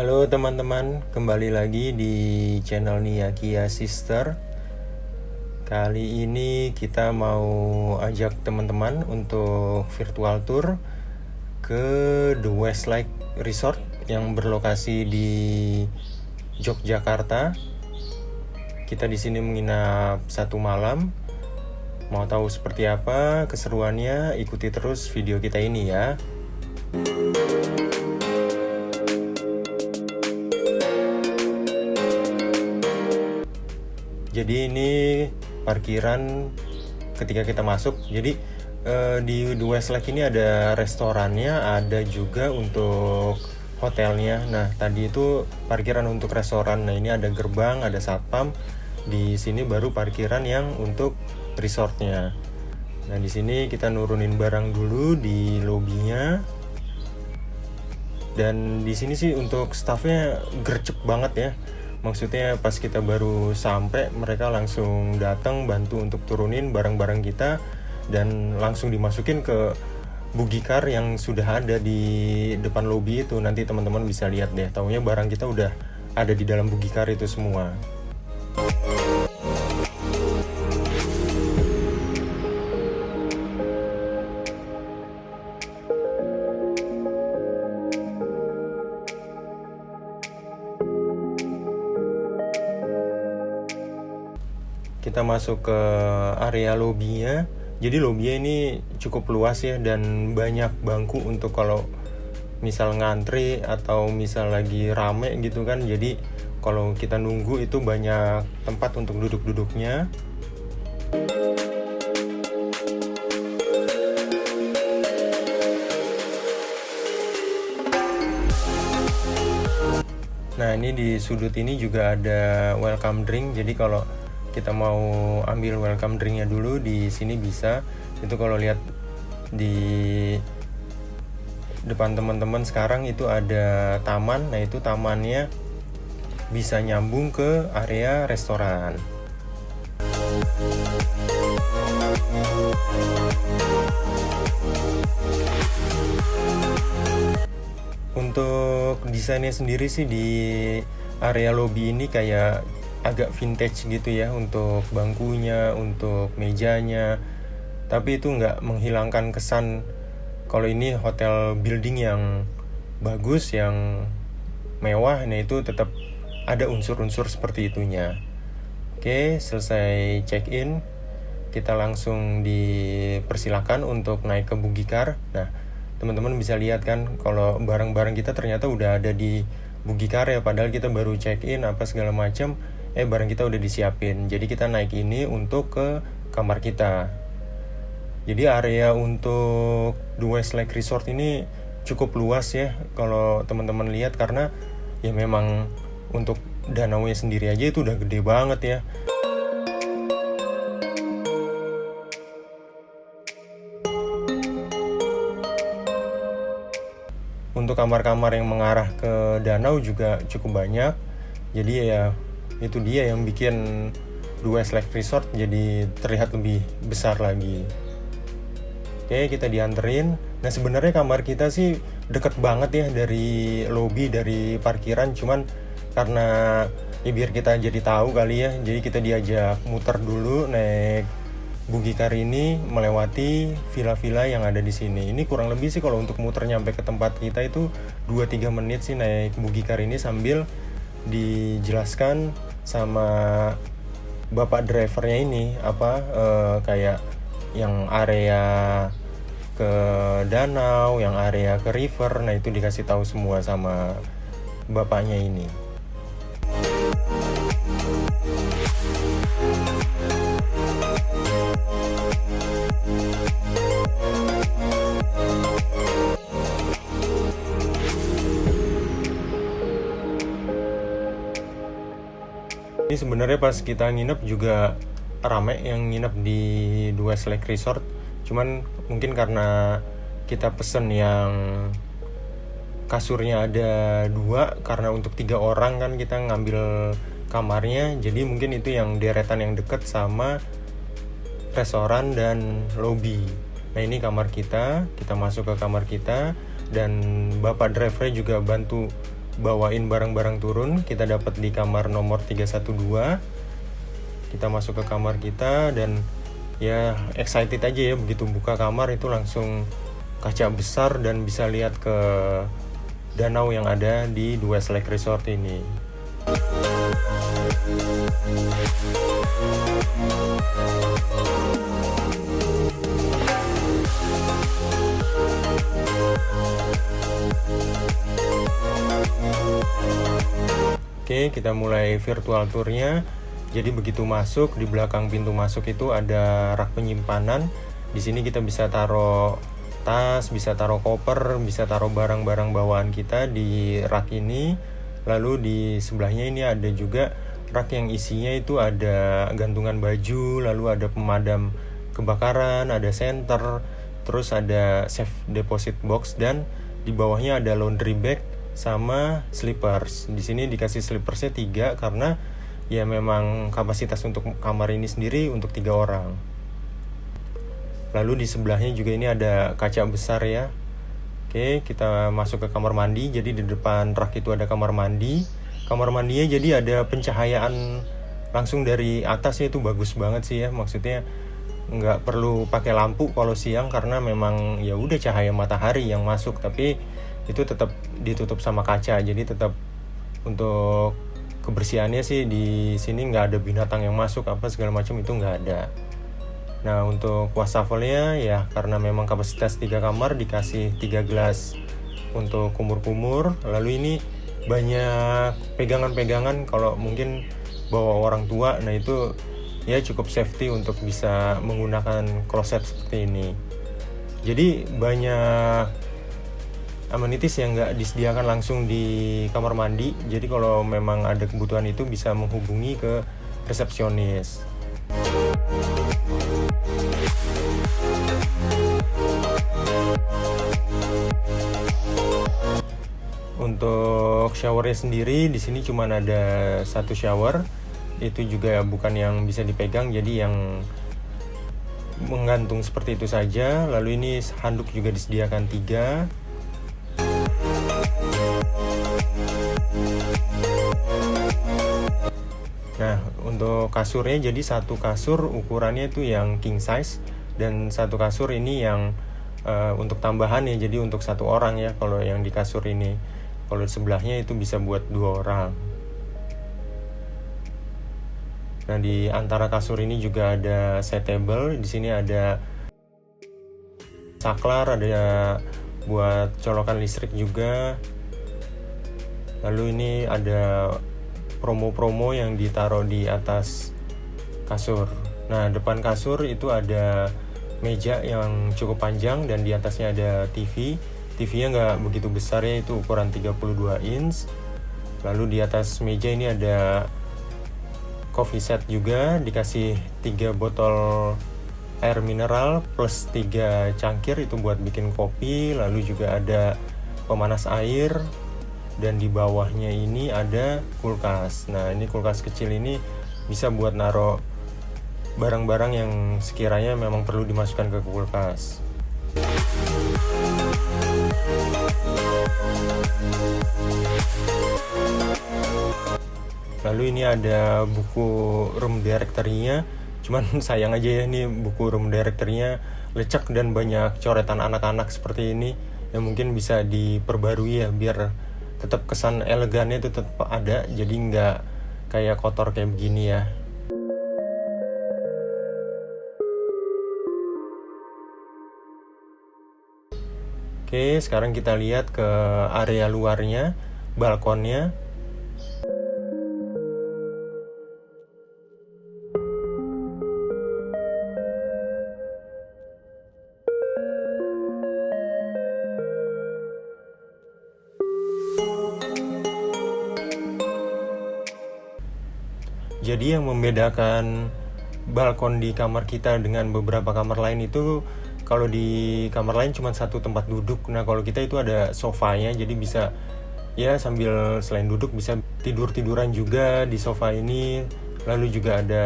Halo teman-teman, kembali lagi di channel Nia Kia Sister. Kali ini kita mau ajak teman-teman untuk virtual tour ke The Westlake Resort yang berlokasi di Yogyakarta. Kita di sini menginap 1 malam. Mau tahu seperti apa keseruannya? Ikuti terus video kita ini ya. Jadi ini parkiran ketika kita masuk. Jadi di The Westlake ini ada restorannya, ada juga untuk hotelnya. Nah, tadi itu parkiran untuk restoran. Nah, ini ada gerbang, ada satpam. Di sini baru parkiran yang untuk resortnya. Nah, di sini kita nurunin barang dulu di lobinya. Dan di sini sih untuk staffnya gercep banget ya. Maksudnya pas kita baru sampai, mereka langsung datang bantu untuk turunin barang-barang kita dan langsung dimasukin ke buggy car yang sudah ada di depan lobi itu. Nanti teman-teman bisa lihat deh, taunya barang kita udah ada di dalam buggy car itu semua. Kita masuk ke area lobinya. Jadi lobinya ini cukup luas ya, dan banyak bangku untuk kalau misal ngantri atau misal lagi rame gitu kan. Jadi kalau kita nunggu itu banyak tempat untuk duduk-duduknya. Nah, ini di sudut ini juga ada welcome drink. Jadi kalau kita mau ambil welcome drinknya dulu di sini bisa. Itu kalau lihat di depan teman-teman sekarang itu ada taman. Nah, itu tamannya bisa nyambung ke area restoran. Untuk desainnya sendiri sih di area lobby ini kayak agak vintage gitu ya, untuk bangkunya, untuk mejanya. Tapi itu nggak menghilangkan kesan kalau ini hotel building yang bagus, yang mewah. Nah, itu tetap ada unsur-unsur seperti itunya. Oke, selesai check-in, kita langsung dipersilakan untuk naik ke buggy car. Nah, teman-teman bisa lihat kan kalau barang-barang kita ternyata udah ada di buggy car ya, padahal kita baru check-in apa segala macam. Barang kita udah disiapin. Jadi kita naik ini untuk ke kamar kita. Jadi area untuk The Westlake Resort ini cukup luas ya kalau teman-teman lihat, karena ya memang untuk danaunya sendiri aja itu udah gede banget ya. Untuk kamar-kamar yang mengarah ke danau juga cukup banyak. Jadi ya itu dia yang bikin The Westlake Resort jadi terlihat lebih besar lagi. Oke, kita dianterin. Nah, sebenarnya kamar kita sih deket banget ya dari lobby, dari parkiran. Cuman karena ya biar kita jadi tahu kali ya, jadi kita diajak muter dulu naik buggy car ini melewati villa-villa yang ada di sini. Ini kurang lebih sih kalau untuk muter nyampe ke tempat kita itu 2-3 menit sih naik buggy car ini, sambil dijelaskan sama bapak drivernya ini kayak yang area ke danau, yang area ke river. Nah, itu dikasih tahu semua sama bapaknya ini. Ini sebenarnya pas kita nginep juga rame yang nginep di The Westlake Resort. Cuman mungkin karena kita pesen yang kasurnya ada 2, karena untuk 3 orang kan kita ngambil kamarnya. Jadi mungkin itu yang deretan yang deket sama restoran dan lobby. Nah, ini kamar kita masuk ke kamar kita, dan bapak driver juga bantu bawain barang-barang turun. Kita dapat di kamar nomor 312. Kita masuk ke kamar kita dan ya excited aja ya, begitu buka kamar itu langsung kaca besar dan bisa lihat ke danau yang ada di The Westlake Resort ini. Oke, kita mulai virtual tournya. Jadi begitu masuk, di belakang pintu masuk itu ada rak penyimpanan. Di sini kita bisa taruh tas, bisa taruh koper, bisa taruh barang-barang bawaan kita di rak ini. Lalu di sebelahnya ini ada juga rak yang isinya itu ada gantungan baju, lalu ada pemadam kebakaran, ada senter, terus ada safe deposit box, dan di bawahnya ada laundry bag sama slippers. Di sini dikasih slippersnya 3 karena ya memang kapasitas untuk kamar ini sendiri untuk 3 orang. Lalu di sebelahnya juga ini ada kaca besar ya. Oke, kita masuk ke kamar mandi. Jadi di depan rak itu ada kamar mandi. Kamar mandinya jadi ada pencahayaan langsung dari atasnya, itu bagus banget sih ya. Maksudnya nggak perlu pakai lampu kalau siang karena memang ya udah cahaya matahari yang masuk, tapi itu tetap ditutup sama kaca. Jadi tetap untuk kebersihannya sih di sini nggak ada binatang yang masuk apa segala macam, itu nggak ada. Nah, untuk wastafelnya ya karena memang kapasitas 3 kamar dikasih 3 gelas untuk kumur-kumur. Lalu ini banyak pegangan-pegangan kalau mungkin bawa orang tua, nah itu ya cukup safety untuk bisa menggunakan kloset seperti ini. Jadi banyak amenities yang nggak disediakan langsung di kamar mandi. Jadi kalau memang ada kebutuhan itu bisa menghubungi ke resepsionis. Untuk showernya sendiri di sini cuma ada 1 shower. Itu juga bukan yang bisa dipegang, jadi yang menggantung seperti itu saja. Lalu ini handuk juga disediakan 3. Nah, untuk kasurnya jadi 1 kasur ukurannya itu yang king size, dan 1 kasur ini yang untuk tambahan ya, jadi untuk 1 orang ya kalau yang di kasur ini. Kalau sebelahnya itu bisa buat 2 orang. Nah, di antara kasur ini juga ada side table. Di sini ada saklar, ada buat colokan listrik juga. Lalu ini ada promo-promo yang ditaruh di atas kasur. Nah, depan kasur itu ada meja yang cukup panjang dan di atasnya ada TV. TV-nya nggak begitu besar ya, itu ukuran 32 inch. Lalu di atas meja ini ada coffee set juga, dikasih 3 botol air mineral plus 3 cangkir itu buat bikin kopi. Lalu juga ada pemanas air, dan di bawahnya ini ada kulkas. Nah, ini kulkas kecil ini bisa buat naruh barang-barang yang sekiranya memang perlu dimasukkan ke kulkas. Lalu ini ada buku room directory-nya. Cuman sayang aja ya, ini buku room directory-nya lecek dan banyak coretan anak-anak seperti ini yang mungkin bisa diperbarui ya biar tetap kesan elegannya itu tetap ada, jadi nggak kayak kotor kayak begini ya. Oke, sekarang kita lihat ke area luarnya, balkonnya. Jadi yang membedakan balkon di kamar kita dengan beberapa kamar lain itu, kalau di kamar lain cuma 1 tempat duduk. Nah, kalau kita itu ada sofanya, jadi bisa ya sambil selain duduk bisa tidur-tiduran juga di sofa ini. Lalu juga ada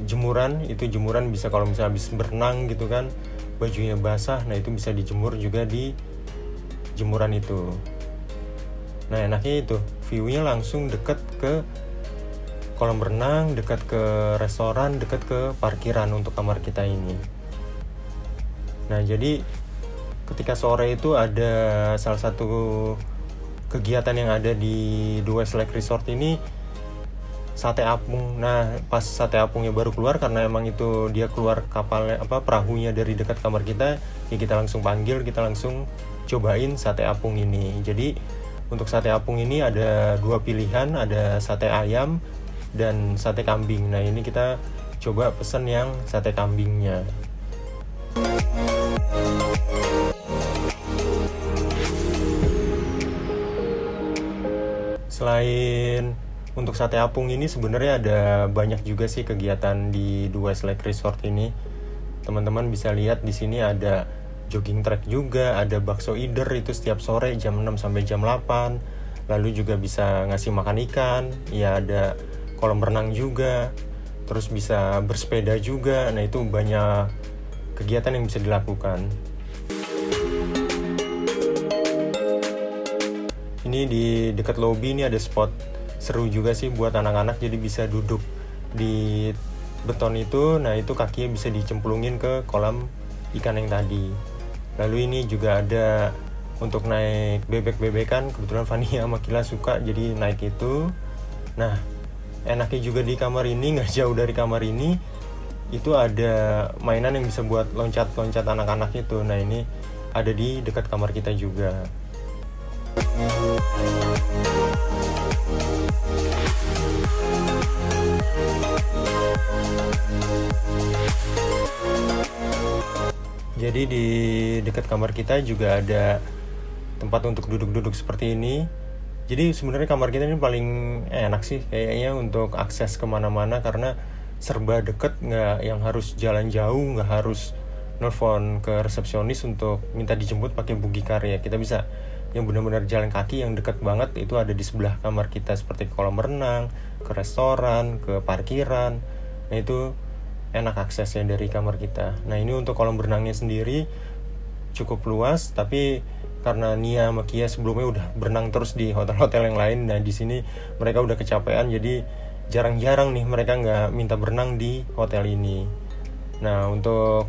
jemuran, itu jemuran bisa kalau misalnya habis berenang gitu kan, bajunya basah, nah itu bisa dijemur juga di jemuran itu. Nah enaknya itu view-nya langsung deket ke kolam renang, dekat ke restoran, dekat ke parkiran untuk kamar kita ini. Nah jadi ketika sore itu ada salah satu kegiatan yang ada di The Westlake Resort ini, sate apung. Nah pas sate apungnya baru keluar, karena emang itu dia keluar kapalnya perahunya dari dekat kamar kita, ya kita langsung panggil, kita langsung cobain sate apung ini. Jadi untuk sate apung ini ada 2 pilihan, ada sate ayam dan sate kambing. Nah ini kita coba pesen yang sate kambingnya. Selain untuk sate apung ini sebenarnya ada banyak juga sih kegiatan di The Westlake Resort ini. Teman-teman bisa lihat di sini ada jogging track juga, ada bakso ider itu setiap sore jam 6 sampai jam 8. Lalu juga bisa ngasih makan ikan, ya ada kolam renang juga, terus bisa bersepeda juga. Nah itu banyak kegiatan yang bisa dilakukan. Ini di dekat lobby ini ada spot seru juga sih buat anak-anak, jadi bisa duduk di beton itu. Nah itu kakinya bisa dicemplungin ke kolam ikan yang tadi. Lalu ini juga ada untuk naik bebek-bebekan, kebetulan Fania sama Kila suka jadi naik itu. Nah enaknya juga di kamar ini, nggak jauh dari kamar ini itu ada mainan yang bisa buat loncat-loncat anak-anak itu. Nah ini ada di dekat kamar kita juga. Jadi di dekat kamar kita juga ada tempat untuk duduk-duduk seperti ini. Jadi sebenarnya kamar kita ini paling enak sih kayaknya untuk akses kemana-mana, karena serba deket, nggak yang harus jalan jauh, nggak harus nelfon ke resepsionis untuk minta dijemput pakai buggy car ya. Kita bisa yang benar-benar jalan kaki yang deket banget, itu ada di sebelah kamar kita, seperti ke kolam renang, ke restoran, ke parkiran. Nah itu enak aksesnya dari kamar kita. Nah ini untuk kolam renangnya sendiri cukup luas, tapi karena Nia sama Kia sebelumnya udah berenang terus di hotel-hotel yang lain, nah di sini mereka udah kecapean, jadi jarang-jarang nih mereka nggak minta berenang di hotel ini. Nah untuk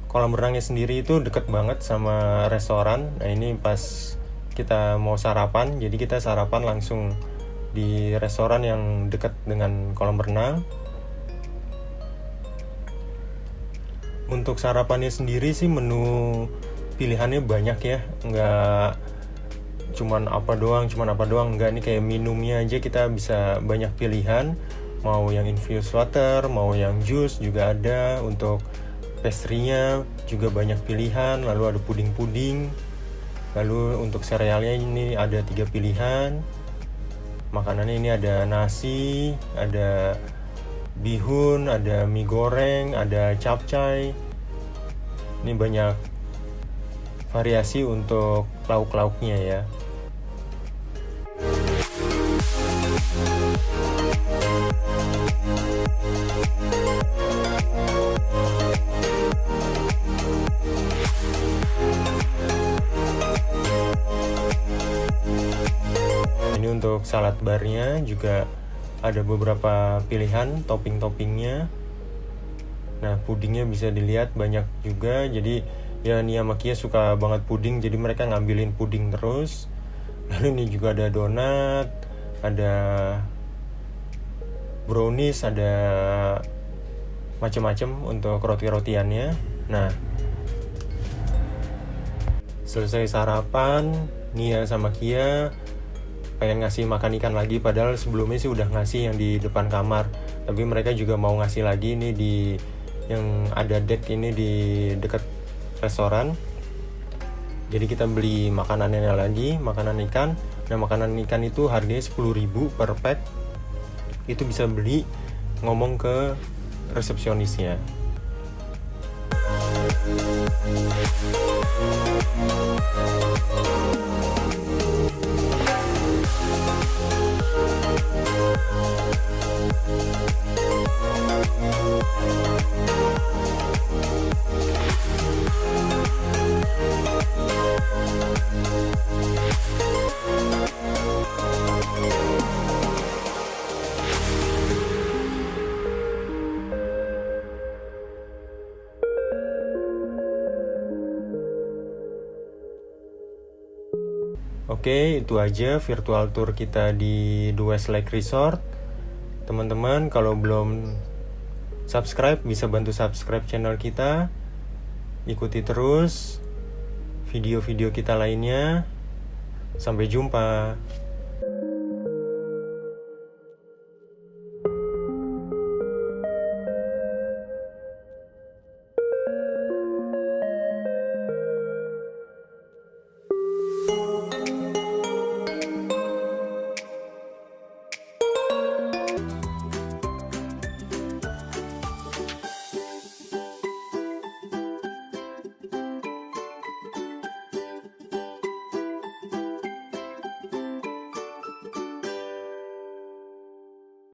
kolam renangnya sendiri itu deket banget sama restoran. Nah ini pas kita mau sarapan, jadi kita sarapan langsung di restoran yang dekat dengan kolam renang. Untuk sarapannya sendiri sih menu pilihannya banyak ya, nggak cuman apa doang, nggak. Nih kayak minumnya aja kita bisa banyak pilihan, mau yang infused water, mau yang jus juga ada. Untuk pastry-nya juga banyak pilihan, lalu ada puding-puding. Lalu untuk serealnya ini ada 3 pilihan. Makanannya ini ada nasi, ada bihun, ada mie goreng, ada capcay. Ini banyak variasi untuk lauk-lauknya ya. Ini untuk salad barnya juga ada beberapa pilihan topping-toppingnya. Nah pudingnya bisa dilihat banyak juga, jadi ya Nia sama Kia suka banget puding, jadi mereka ngambilin puding terus. Lalu ini juga ada donat, ada brownies, ada macam-macam untuk roti-rotiannya. Nah selesai sarapan, Nia sama Kia pengen ngasih makan ikan lagi, padahal sebelumnya sih udah ngasih yang di depan kamar, tapi mereka juga mau ngasih lagi nih di yang ada deck ini di dekat restoran. Jadi kita beli makanannya lagi, makanan ikan. Nah makanan ikan itu harganya 10.000 per pack. Itu bisa beli, ngomong ke resepsionisnya. Oke, itu aja virtual tour kita di The Westlake Resort. Teman-teman, kalau belum subscribe, bisa bantu subscribe channel kita. Ikuti terus video-video kita lainnya. Sampai jumpa.